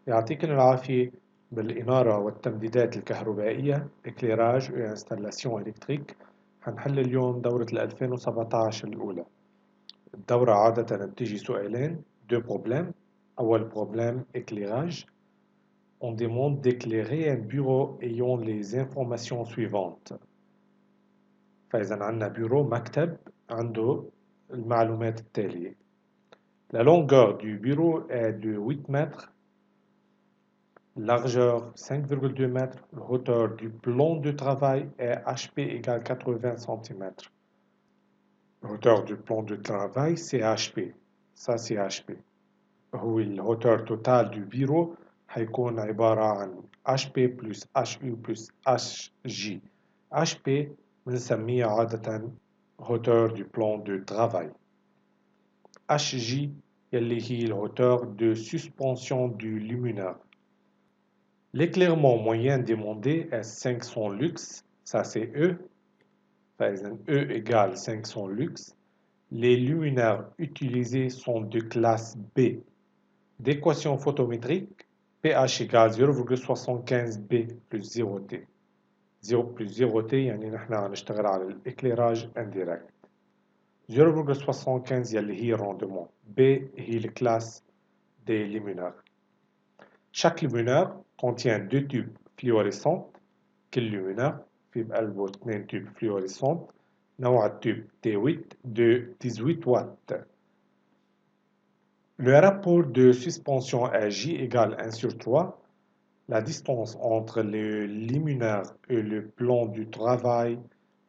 يعطيكم العافية. بالإنارة والتمديدات الكهربائية إكليراج وإنستالاسيون إلكتريك هنحل اليوم دورة 2017 الأولى. الدورة عادة بتيجي سؤالين دو بروبلème. أول بروبلème éclairage. On demande d'éclairer un bureau ayant les informations suivantes. فإذا عندنا بيرو مكتب عنده المعلومات التالية. La longueur du bureau est de 8 mètres. Largeur 5,2 mètres, la hauteur du plan de travail est HP égale 80 cm. La hauteur du plan de travail c'est HP. Ça c'est HP. هو الهوتور توتال du bureau هيكون عبارة عن HP plus HU plus HG. HP بنسميها عادة hauteur du plan de travail. HG يلي هي الهوتور de suspension du luminaire. L'éclairement moyen demandé est 500 lux, ça c'est E. E égale 500 lux. Les luminaires utilisés sont de classe B. D'équation photométrique, pH égale 0,75 B plus 0T. 0 plus 0T يعني نحن هنشتغل على الإكليراج indirect. 0,75 يلي هي rendement. B هي الكلاس des luminaires. Chaque luminaire contient deux tubes fluorescents. كل luminaire في بقلبه 2 tubes fluorescents. نوع التوب T8 de 18 watts. Le rapport de suspension est J égale 1 sur 3. La distance entre le luminaire et le plan du travail,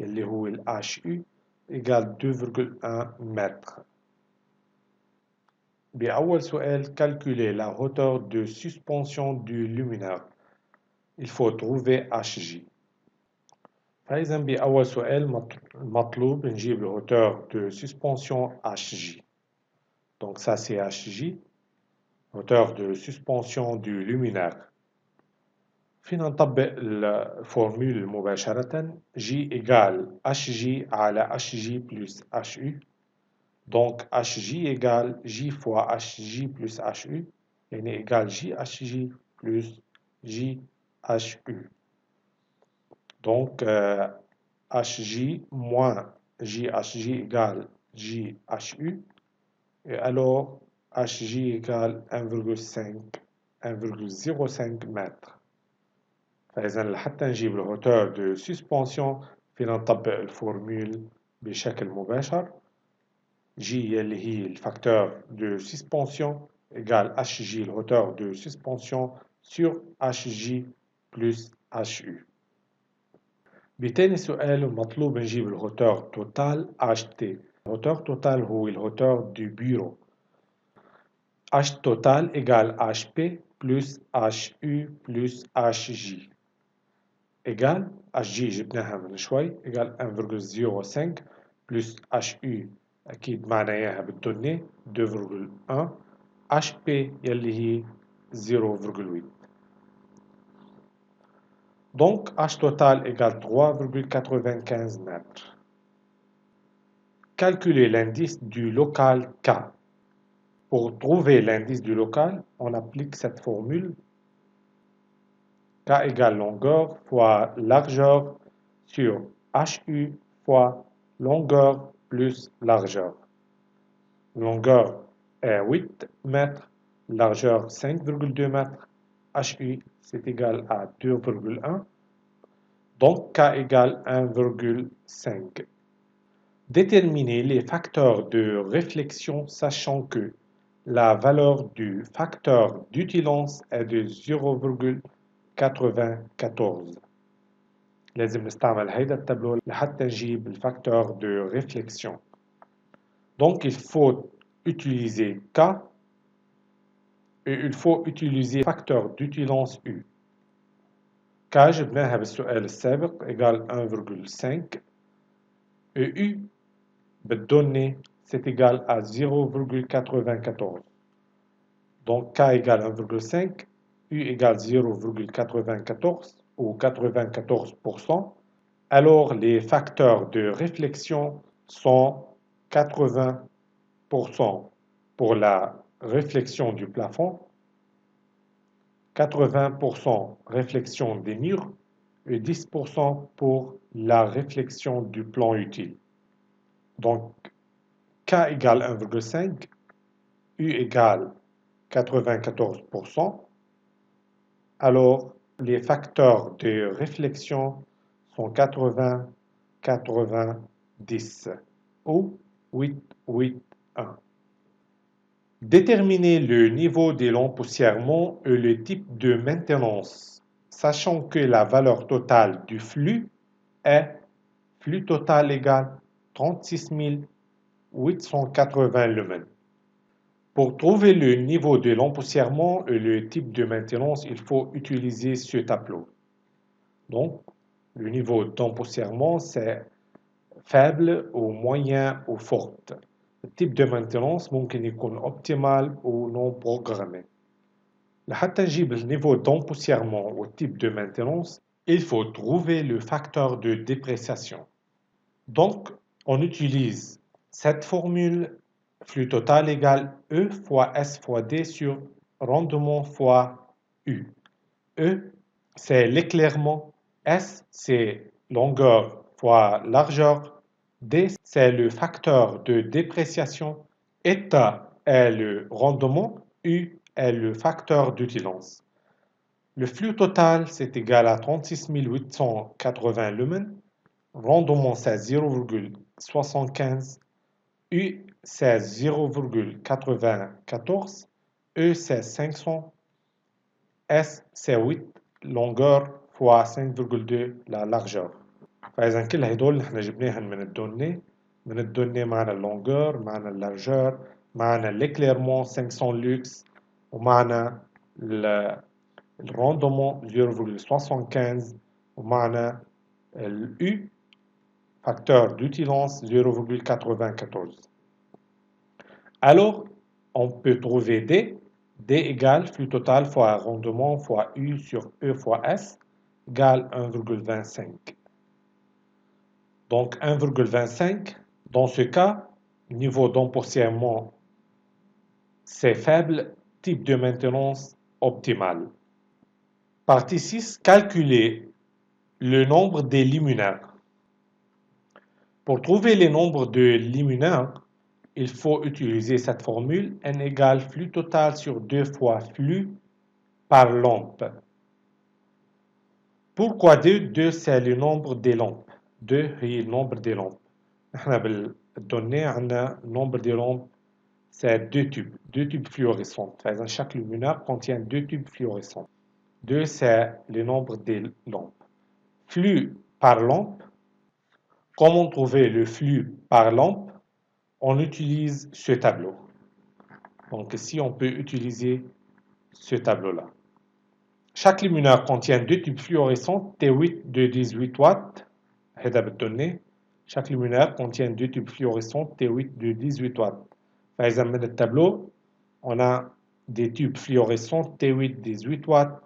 اللي هو ال HU, égale 2,1 mètres. بأول سؤال, calculer la hauteur de suspension du luminaire. Il faut trouver HJ. فإذا بأول سؤال مطلوب نجيب le hauteur de suspension HJ. Donc ça c'est HJ, hauteur de suspension du luminaire. فينا نطبق الفورمول مباشرة. J égale HJ على HJ plus HU. Donc HJ égale J fois HJ plus HU. يعني égale JHJ plus JHU. Donc HJ moins JHJ égale JHU. Et alors HJ égale 1,05 mètres. فإذا لحتى نجيب le hauteur de suspension فينا نطبق الفورمول بشكل مباشر. J اللي هي الفacteur de suspension égale HJ le hauteur de suspension sur HJ plus HU. بتاني سؤال مطلوب نجيب الهوتور توتال HT. الهوتور توتال هو الهوتور du bureau. H total égale HP plus HU plus HJ. égale HJ جبناها من شوي égale 1,05 plus HU أكيد معنا إياها بالدنيا 2,1 HP يلي هي 0,8. Donc H total égale 3,95 mètres. Calculer l'indice du local K. Pour trouver l'indice du local, on applique cette formule. K égale longueur fois largeur sur HU fois longueur plus largeur. Longueur est 8 mètres, largeur 5,2 mètres, HU c'est égal à 2,1. Donc K égale 1,5. Déterminer les facteurs de réflexion sachant que la valeur du facteur d'utilance est de 0,94. لازم نستعمل هيدا التابلو لحتى نجيب الفacteur de réflexion. Donc il faut utiliser K et il faut utiliser facteur d'utilance U. K جبناها بالسؤال السابق égale 1,5 et U بالدوني c'est égal à 0,94. Donc K égale 1,5, U égale 0,94 ou 94%. Alors les facteurs de réflexion sont 80% pour la réflexion du plafond, 80% réflexion des murs et 10% pour la réflexion du plan utile. Donc, K égale 1,5, U égale 94%. Alors, les facteurs de réflexion sont 80, 80, 10 ou 8, 8, 1. Déterminer le niveau des lampes poussièrement et le type de maintenance, sachant que la valeur totale du flux est flux total égale 36 880 lumens. Pour trouver le niveau de l'empoussièrement et le type de maintenance, il faut utiliser ce tableau. Donc, le niveau d'empoussièrement, c'est faible ou moyen ou forte. Le type de maintenance ممكن يكون optimal ou non programmé. لحتى نجيب le niveau d'empoussièrement ou type de maintenance, il faut trouver le facteur de dépréciation. Donc, on utilise cette formule flux total égale E fois S fois D sur rendement fois U. E, c'est l'éclairement. S, c'est longueur fois largeur. D, c'est le facteur de dépréciation. Eta est le rendement. U est le facteur d'utilance. Le flux total, c'est égal à 36 880 lumens. Rendement, c'est 0,75. U, c'est 0,94. E, c'est 500. S, c'est 8. Longueur fois 5,2 la largeur. فإذا كل هدول نحن جبناهم من الدوني معنا اللونجور معنا اللارجور معنا l'éclairement 500 lux ومعنا الروندومون 0,75 ومعنا الU facteur d'utilance 0,94. Alors, on peut trouver D. D égale flux total fois rendement fois U sur E fois S égale 1,25. Donc 1,25, dans ce cas, niveau d'empoussièrement, c'est faible, type de maintenance optimal. Partie 6, calculer le nombre des luminaires. Pour trouver les nombres de luminaires, il faut utiliser cette formule N égale flux total sur 2 fois flux par lampe. Pourquoi 2? 2 c'est le nombre des lampes. 2 est le nombre des lampes. احنا بالدوني عندنا nombre des lampes c'est 2 tubes fluorescents. فإذا chaque luminaire contient 2 tubes fluorescents. 2 c'est le nombre des lampes. Flux par lampe. Comment trouver le flux par lampe? On utilise ce tableau. Donc ici, on peut utiliser ce tableau-là. Chaque luminaire contient 2 tubes fluorescents T8 de 18 watts. Chaque luminaire contient 2 tubes fluorescents T8 de 18 watts. Par exemple, dans le tableau, on a des tubes fluorescents T8 18 watts.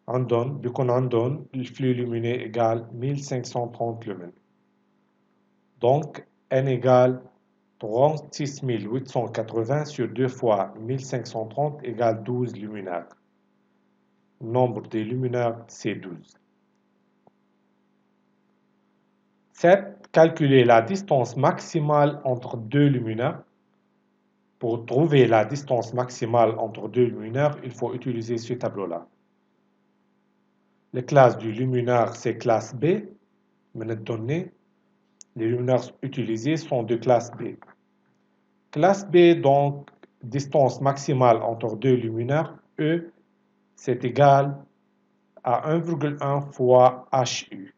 On donne le flux lumineux égale 1530 lumens. Donc, N égale 36 880 sur 2 fois 1530 égale 12 luminaires. Le nombre des luminaires, c'est 12. 7. Calculer la distance maximale entre deux luminaires. Pour trouver la distance maximale entre deux luminaires, il faut utiliser ce tableau-là. Les classes du luminaire, c'est classe B. Les luminaires utilisés sont de classe B. Classe B, donc, distance maximale entre deux luminaires, E, c'est égal à 1,1 fois HU.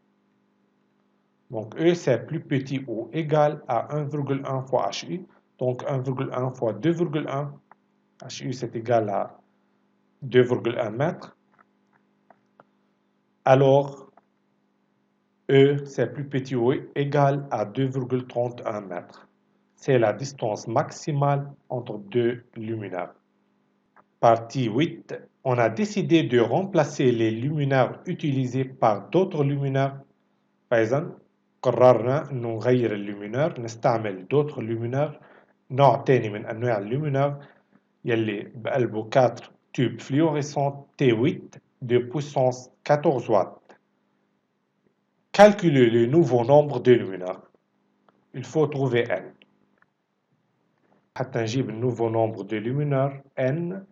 Donc, E, c'est plus petit ou égal à 1,1 fois HU. Donc, 1,1 fois 2,1. HU, c'est égal à 2,1 mètres. Alors, E, c'est plus petit ou égal à 2,31 mètres. C'est la distance maximale entre deux luminaires. Partie 8. On a décidé de remplacer les luminaires utilisés par d'autres luminaires. Par exemple, قررنا إنه نغير اللومينار نستعمل d'autres luminaires نوع تاني من أنواع اللومينار يلي بقلبه 4 tube fluorescent T8 de puissance 14 watts. Calculez le nouveau nombre de luminaires. Il faut trouver n. حتى نجيب النوفو نومبر دو لومينار n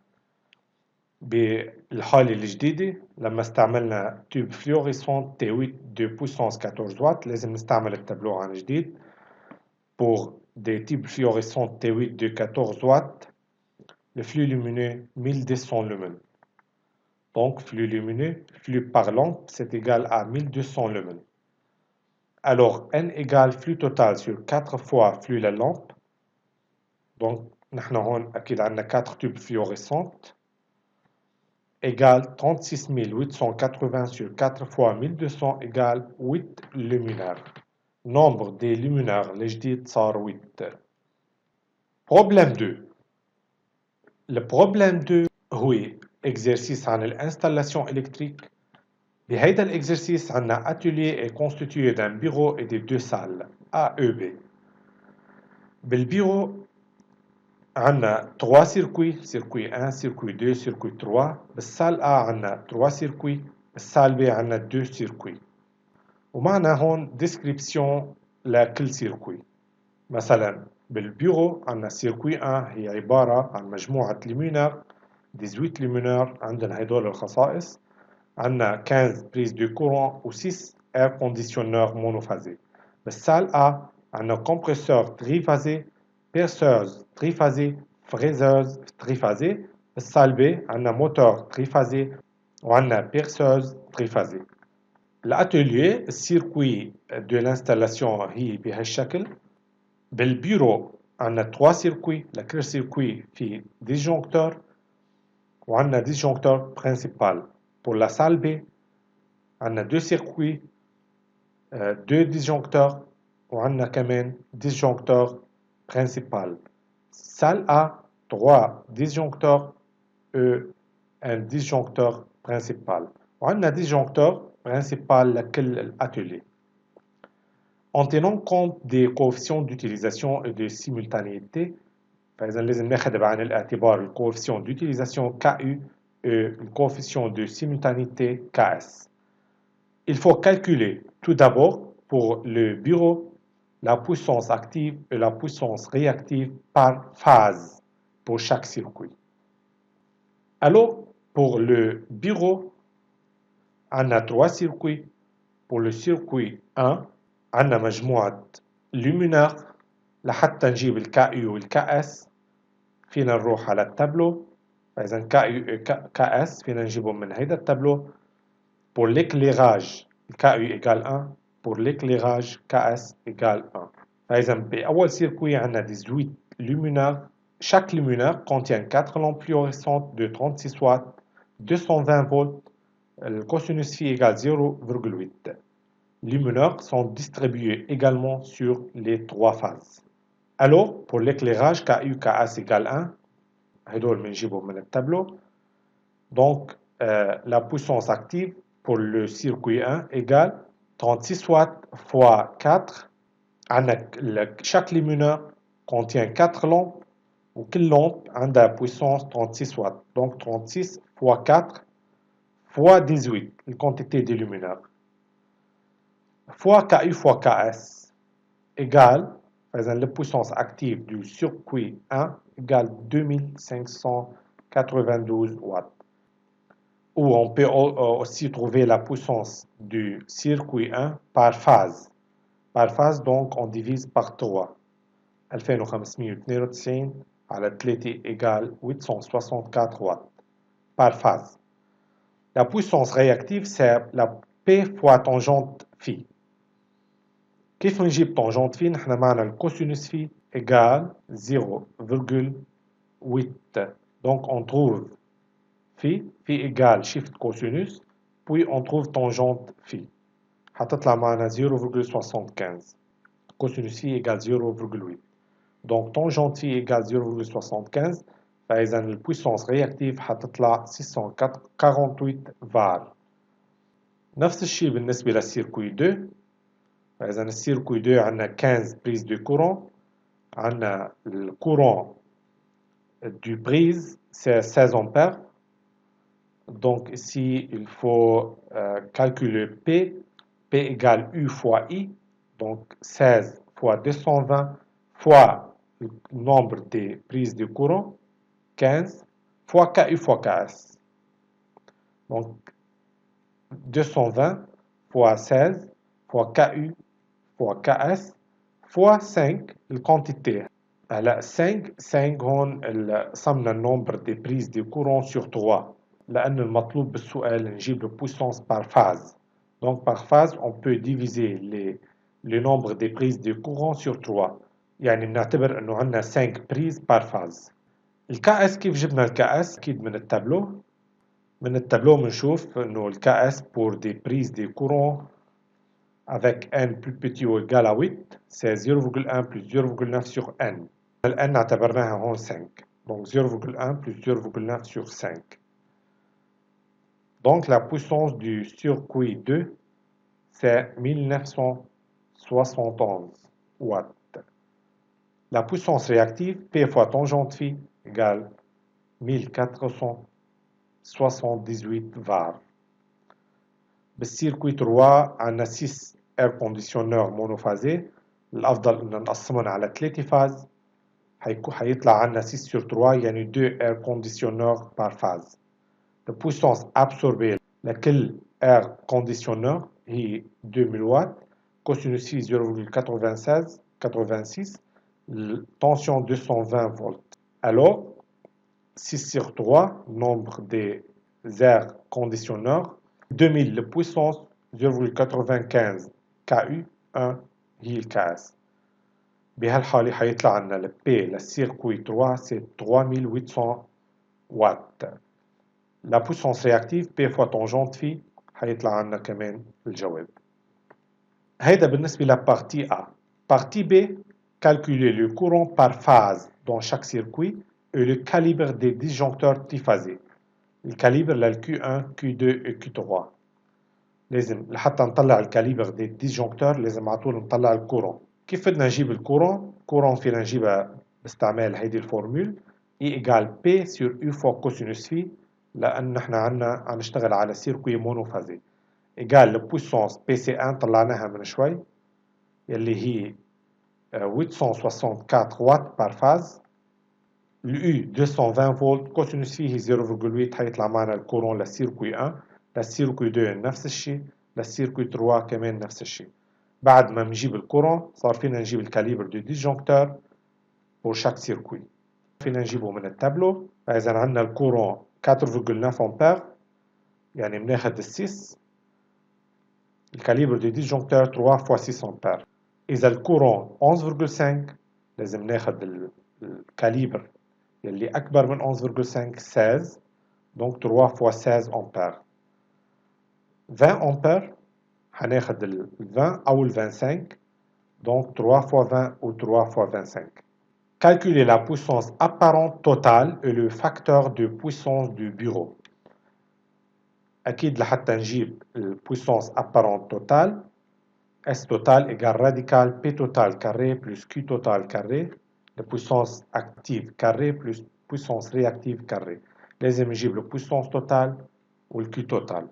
بالحالة الجديدة لما استعملنا تيوب فلوريسون T8 de puissance 14 watts لازم نستعمل التابلو عن جديد. Pour des tubes fluorescents T8 de 14 watts, le flux lumineux 1200 lumens. Donc, flux lumineux, flux par lampe, c'est égal à 1200 lumens. Alors, n égale flux total sur 4 fois flux la lampe. Donc, نحن هون أكيد عندنا 4 tubes fluorescents égale 36 880 sur 4 fois 1200 égale 8 luminaires. Nombre des luminaires الجديد صار 8. Problème 2. Le problème 2 هو exercice عن l'installation électrique. بهيدا l'exercice عندنا atelier est constitué d'un bureau et de 2 salles A et B. بالبيرو عندنا 3 circuits, circuit 1, circuit 2, circuit 3. بالسال A عندنا 3 circuits, بالسال B عندنا 2 circuits. ومعنا هون description لكل circuit. مثلا بالبيرو عندنا circuit 1 هي عبارة عن مجموعة luminaires 18 luminaires عندهم هدول الخصائص. عندنا 15 prises de courant و 6 air conditionneurs monophasés. بالسال A عندنا compresseur triphasé, perceuse triphasée, fraiseuse triphasée. بالسال B عندنا moteur triphasé وعندنا perceuse triphasée. الاتelier السيركوي de l'installation هي بهالشكل. بالبيرو عندنا 3 circuits. لكل circuit في disjoncteur وعندنا disjoncteur principal. Pour la salle B عندنا 2 circuits, 2 disjoncteurs وعندنا كمان disjoncteur principal. Salle A 3 disjoncteurs et un disjoncteur principal. وعندنا disjoncteur principal لكل الاتelier. En tenant compte des coefficients d'utilisation et de simultanéité, فإذا لازم ناخذ بعين الاعتبار le coefficient d'utilisation KU et le coefficient de simultanéité KS. Il faut calculer tout d'abord pour le bureau la puissance active et la puissance réactive par phase pour chaque circuit. Alors, pour le bureau, on a 3 circuits. Pour le circuit 1, on a مجموعة luminaires لحتى نجيب ال KU وال KS فينا نروح على التابلو. فإذا KU et KS فينا نجيبهم من هيدا التابلو. Pour l'éclairage, KU égale 1. Pour l'éclairage, KS égale 1. فإذا بأول circuit عندنا 18 luminaires. Chaque luminaire contient 4 lampes fluorescentes de 36 watts, 220 volts. Le cosinus phi égale 0,8. Les luminaires sont distribués également sur les 3 phases. Alors, pour l'éclairage, KU, KS égale 1. هدول بنجيبهم من التابلو. Donc, la puissance active pour le circuit 1 égale 36 watts fois 4. Chaque luminaire contient 4 lampes ou quelle lampe a la puissance 36 watts. Donc 36 fois 4 fois 18, la quantité des luminaires. Fois KU fois KS égale, la puissance active du circuit 1 égale 2592 watts. Ou on peut aussi trouver la puissance du circuit 1 par phase. Par phase, donc, on divise par 3. 2592 على 3 égale 864 watts par phase. La puissance réactive, c'est la P fois tangente phi. كيف نجيب tangente phi؟ نحن معنا le cosinus phi égale 0,8. Donc, on trouve phi égale shift cosinus, puis on trouve tangente phi. حتطلع معنا 0,75. Cosinus phi égale 0,8. Donc, tangente phi égale 0,75. فإذا البويسونس réactive حتطلع 648 var. نفس الشيء بالنسبة للسيركوي 2. فإذا السيركوي 2 عندنا 15 prises de courant. عندنا le courant du prise c'est 16 ampères. Donc ici, il faut calculer P. P égale U fois I. Donc 16 fois 220 fois le nombre des prises de courant, 15, fois KU fois KS. Donc 220 fois 16 fois KU fois KS fois 5 الquantité. هلا 5 هون صمنا النمبر دي بريز دي كورون sur 3 لأن المطلوب بالسؤال نجيب le puissance par phase. Donc par phase on peut diviser le nombre des prises de courant sur 3 يعني بنعتبر انه عندنا 5 prises par phase. الكاس كيف جبنا الكاس؟ اكيد من التابلو. من التابلو بنشوف انه الكاس pour des prises de courant avec n plus petit ou égal à 8 c'est 0,1 plus 0,9 sur n. n اعتبرناها هون 5 donc 0,1 plus 0,9 sur 5. Donc la puissance du circuit 2 c'est 1971 watts. La puissance réactive P fois tangente phi égale 1478 var. بالسيركوي 3 عندنا 6 اير كونديشنور مونوفازي. الافضل ان نقسمهم على 3 فاز حيطلع عندنا 6 sur 3 يعني 2 اير كونديشنور بار فاز. البويسونس ابسوربي لكل اير كونديشنور هي 2000 واtt. كوسينوس في 0,96 tension 220 volts. Alors 6 sur 3 nombre des air conditionneurs 2000 de puissance 0,95 KU 1 هي الكاس. بهالحالة حيطلع عنا ال P للسيركوي 3 c'est 3800 watts. La puissance réactive P fois tangente phi حيطلع عنا كمان الجواب. هيدا بالنسبة لبارتي A. Partie B, calculer le courant par phase dans chaque circuit et le calibre des disjoncteurs triphasés. Le calibre لل Q1, Q2 et Q3. لازم لحتى نطلع الكاليبر دي ديسجونكتور لازم على طول نطلع الكورون. كيف بدنا نجيب الكورون؟ كورون فينا نجيبها باستعمال هيدي الفورمول E égale P sur U fois cosinus phi لأن نحن عم نشتغل على سيركوي مونوفازي. égale البويسونس PC1 طلعناها من شوي يلي هي 864 watts par phase. الU 220 فولت كوسينوس فيه 0,8 حيطلع معنا الكورون للسيركوي 1 للسيركوي 2 نفس الشيء للسيركوي 3 كمان نفس الشيء. بعد ما بنجيب الكورون صار فينا نجيب الكاليبر دو ديسجونكتور pour chaque circuit. فينا نجيبه من التابلو. فإذا عندنا الكورون 4,9 أمبير يعني بناخد ال 6 الكاليبر دو ديسجونكتور 3 fois 6 أمبير. إذا الكورون 11,5 لازم ناخد الكاليبر يلي أكبر من 11,5 16 donc 3 fois 16 أمبير. 20 أمبير هناخد ال 20 أو ال 25 donc 3 fois 20 ou 3 fois 25. Calculer la puissance apparente totale et le facteur de puissance du bureau. أكيد لحتى نجيب البويسونس apparente totale S total égale radical P total carré plus Q total carré de puissance active carré plus puissance réactive carré. لازم نجيب le puissance totale ou le Q total.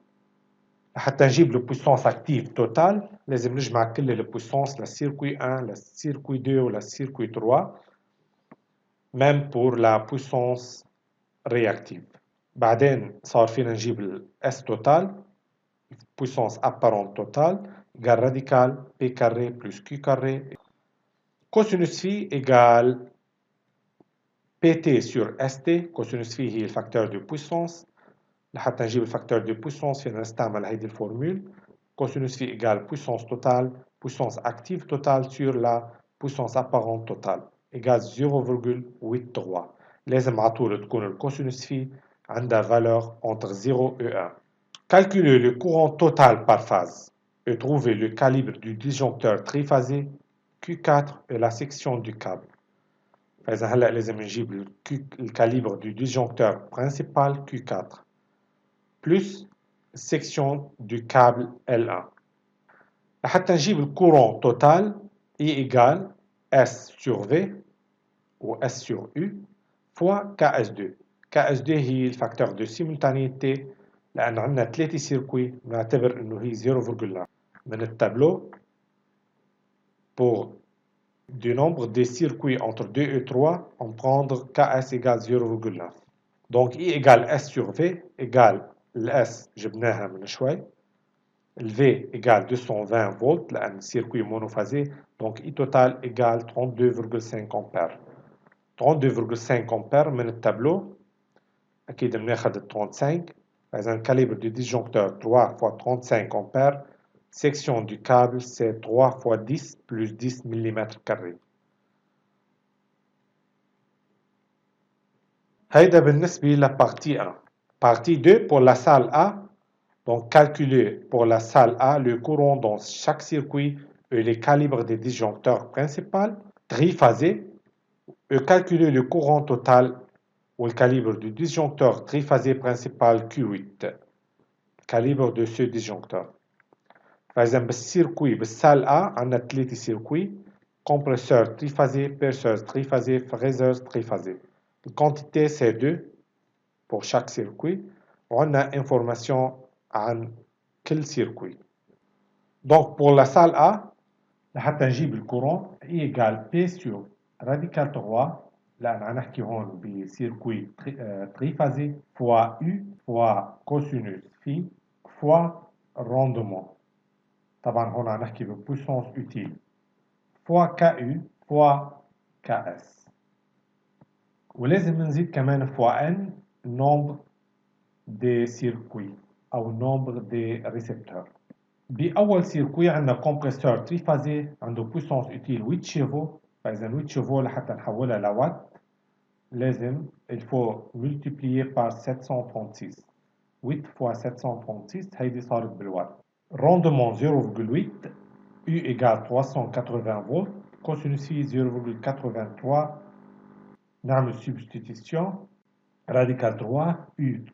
حتى نجيب le puissance active totale لازم نجمع كل le puissance للسيركوي 1 للسيركوي 2 وللسيركوي 3 même pour la puissance réactive. بعدين صار فينا نجيب ال S total puissance apparente totale égale radical P carré plus Q carré. Cosinus phi égale PT sur ST. Cosinus phi هي الفاكتور de puissance. لحتى نجيب الفاكتور de puissance فينا نستعمل هيدي الفورمول. Cosinus phi égale puissance totale, puissance active totale sur la puissance apparente totale égale 0,83. لازم على طول تكون الكوسينوس phi عندها valeur entre 0 et 1. Calculer le courant total par phase et trouver le calibre du disjoncteur triphasé Q4 et la section du câble. فإذا هلأ لازم نجيب الكاليبر du disjoncteur principal Q4 plus section du câble L1. لحتى نجيب الكورون total E égale S sur V ou S sur U fois KS2. KS2 هي الفاكتور de simultanéité لأن عندنا 3 سيركوي نعتبر إنه هي 0,9 من التابلو. Pour du nombre des circuits entre 2 et 3, on prend Ks égale 0,9. Donc I égale S sur V égale l'S جبناها من شوي. Le V égale 220 volts لأن circuit monophasé. Donc I total égale 32,5 ampères. 32,5 ampères من التابلو. أكيد بناخد 35. إذا calibre du disjoncteur 3 fois 35 ampères. Section du câble, c'est 3 fois 10 plus 10 mm carré. هيدا بالنسبة للpartie 1. Partie 2 pour la salle A. Donc, calculer pour la salle A le courant dans chaque circuit et les calibres des disjoncteurs principaux triphasés. Et calculer le courant total ou le calibre du disjoncteur triphasé principal Q8. Calibre de ce disjoncteur. فإذا بالسيركوي بالسال A عندنا 3 سيركوي compresseur triphasé, perceuse triphasé, fraiseuse triphasé. La quantité c'est 2 pour chaque circuit. On a information عن كل circuit. Donc pour la salle A لحتى نجيب الكورون I égale P sur radical 3 لأن عم نحكي هون بسيركوي triphasé fois U fois cosinus phi fois rendement. طبعا هون عم نحكي ببويسونس utile fois KU fois KS. ولازم نزيد كمان fois N nombre des circuits أو nombre des récepteurs. بأول سيركوي عندنا compresseur triphasé عنده puissance utile 8 chevaux. فإذا 8 chevaux لحتى نحولها لوات لازم il faut multiplier par 736. 8 fois 736 هيدي صارت بالوات. Rendement 0,8. U égale 380 volts. Cosinus phi 0,83. نعمل substitution. Radical 3. U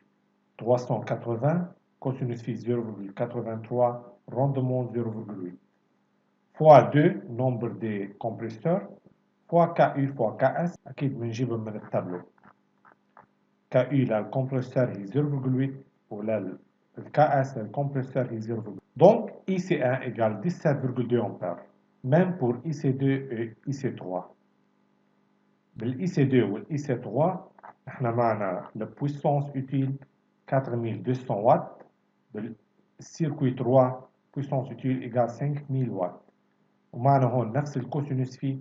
380. Cosinus phi 0,83. Rendement 0,8. Fois 2, nombre des compresseurs. Fois KU fois KS. أكيد بنجيبهم من التابلو. KU للcompresseur هي 0,8 وللKS للcompresseur هي 0,8. Donc IC1 égale 17,2 ampères. Même pour IC2 et IC3. بالIC2 والIC3 احنا معنا la puissance utile 4200 watts. بالcircuit 3 puissance utile égale 5000 watts. ومعنا هون نفس الكوسينوس في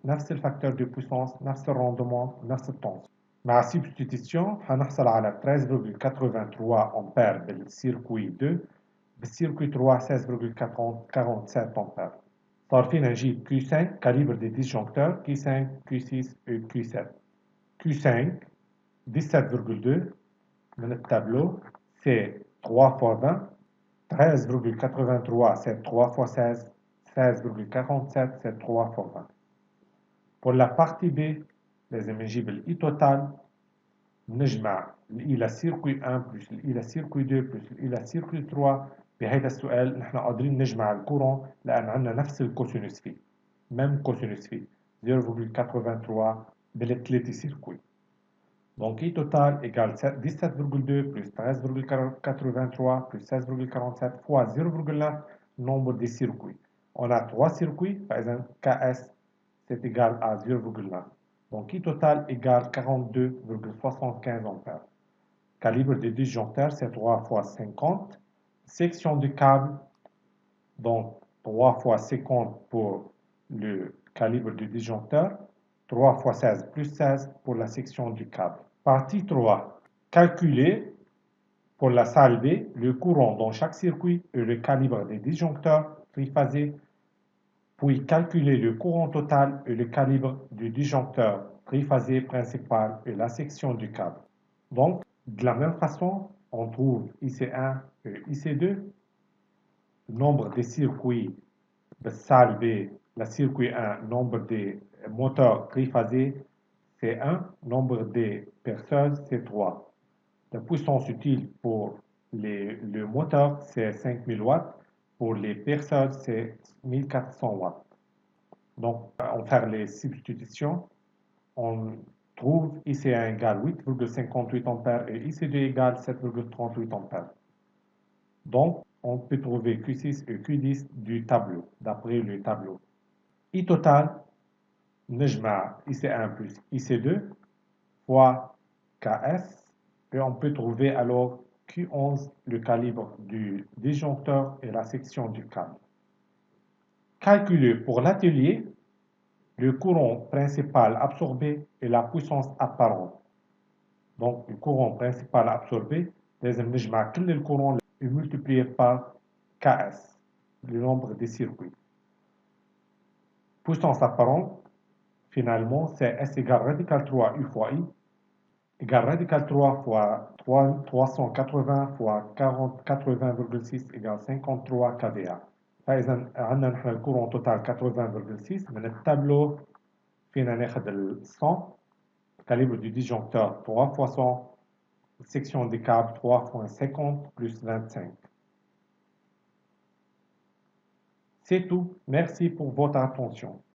نفس الفاكتور دو بويسونس نفس الروندمون نفس التونس. مع سبستيتيسيون حنحصل على 13,83 امبير بالسيركوي 2. بالسيركوي 3 16,47 امبير. صار فينا نجيب Q5 كاليبر دي ديسجونكتور Q5 Q6 و Q7. Q5 17,2 من التابلو c'est 3 fois 20. 13,83 c'est 3 fois 16. 16,47 c'est 3 fois 20. Pour la partie B لازم نجيب الإي توتال. نجمع الإي للسيركوي 1 بلس الإي للسيركوي 2 بلس الإي للسيركوي 3. بهذا السؤال نحن قادرين نجمع الكورون لأن عندنا نفس الكوسينوس في. même كوسينوس في 0,83 بالثلاثة سيركوي. Donc I total égale 17,2 plus 13,83 plus 16,47 fois 0,9 nombre des circuits. On a 3 circuits, par exemple KS c'est égal à 0,9. Donc I total égale 42,75 ampères. Calibre du disjoncteur c'est 3 fois 50. Section du câble, donc 3 fois 50 pour le calibre du disjoncteur. 3 fois 16 plus 16 pour la section du câble. Partie 3. Calculer pour la salle B le courant dans chaque circuit et le calibre des disjoncteurs triphasés, puis calculer le courant total et le calibre du disjoncteur triphasé principal et la section du câble. Donc, de la même façon, on trouve IC1 et IC2, le nombre des circuits de salle B, la circuit 1, nombre des moteurs triphasés, c'est 1, nombre des perceuses, c'est 3. La puissance utile pour le moteur, c'est 5000 watts. Pour les perceuses, c'est 1400 watts. Donc, on fait les substitutions. On trouve IC1 égale 8,58 ampères et IC2 égale 7,38 ampères. Donc, on peut trouver Q6 et Q10 du tableau, d'après le tableau. I total, نجمع IC1 plus IC2 fois KS, et on peut trouver alors Q11, le calibre du disjoncteur et la section du câble. Calculer pour l'atelier le courant principal absorbé et la puissance apparente. Donc, le courant principal absorbé, لازم نجمع كل الcourant et multiplier par KS, le nombre des circuits. Puissance apparente, finalement, c'est S égale radical 3 U fois I égale radical 3 fois 380 fois 80,6 égale 53 kVA. فإذا عندنا نحن الكورون توتال 80,6 من التابلو فينا ناخذ ال 100 calibre du disjoncteur 3 fois 100 section des câbles 3 fois 50 plus 25. C'est tout. Merci pour votre attention.